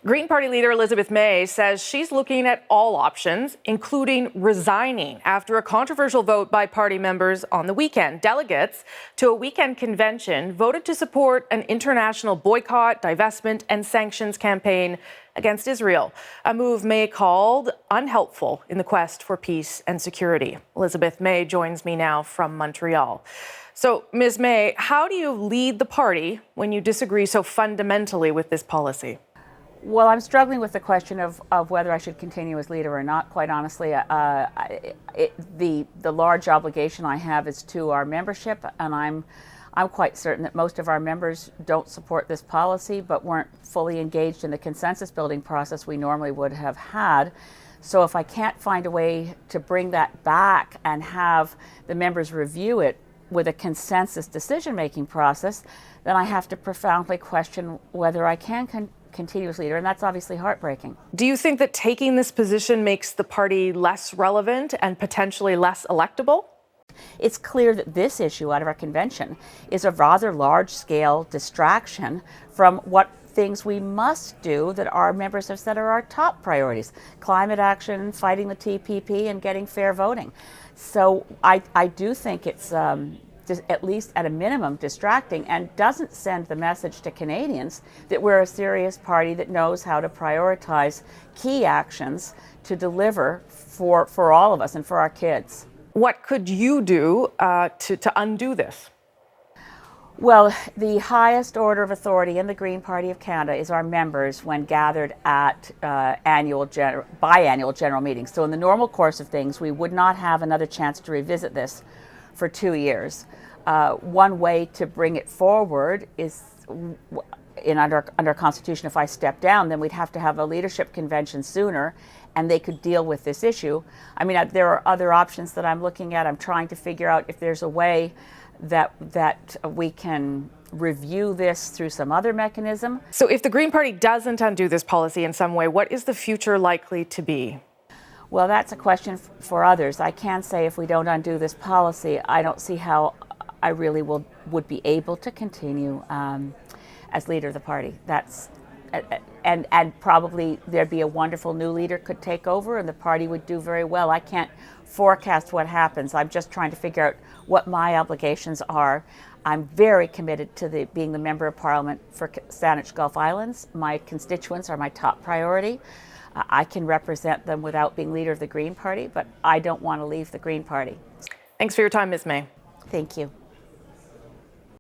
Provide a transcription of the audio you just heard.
Green Party leader Elizabeth May says she's looking at all options, including resigning after a controversial vote by party members on the weekend. Delegates to a weekend convention voted to support an international boycott, divestment, and sanctions campaign against Israel, a move May called unhelpful in the quest for peace and security. Elizabeth May joins me now from Montreal. So, Ms. May, how do you lead the party when you disagree so fundamentally with this policy? Well, I'm struggling with the question of whether I should continue as leader or not, quite honestly. The large obligation I have is to our membership, and I'm quite certain that most of our members don't support this policy, but weren't fully engaged in the consensus building process we normally would have had. So if I can't find a way to bring that back and have the members review it with a consensus decision-making process, then I have to profoundly question whether I can continue as leader, and that's obviously heartbreaking. Do you think that taking this position makes the party less relevant and potentially less electable? It's clear that this issue out of our convention is a rather large-scale distraction from what things we must do that our members have said are our top priorities: climate action, fighting the TPP, and getting fair voting. So I do think it's at least at a minimum distracting, and doesn't send the message to Canadians that we're a serious party that knows how to prioritize key actions to deliver for all of us and for our kids. What could you do to undo this? Well, the highest order of authority in the Green Party of Canada is our members when gathered at biannual general meetings. So in the normal course of things, we would not have another chance to revisit this for 2 years. One way to bring it forward is under Constitution, if I step down, then we'd have to have a leadership convention sooner, and they could deal with this issue. I mean, there are other options that I'm looking at. I'm trying to figure out if there's a way that we can review this through some other mechanism. So if the Green Party doesn't undo this policy in some way, what is the future likely to be? Well, that's a question for others. I can say if we don't undo this policy, I don't see how I really would be able to continue as leader of the party. And probably there'd be a wonderful new leader could take over and the party would do very well. I can't forecast what happens. I'm just trying to figure out what my obligations are. I'm very committed to being the Member of Parliament for Saanich Gulf Islands. My constituents are my top priority. I can represent them without being leader of the Green Party, but I don't want to leave the Green Party. Thanks for your time, Ms. May. Thank you.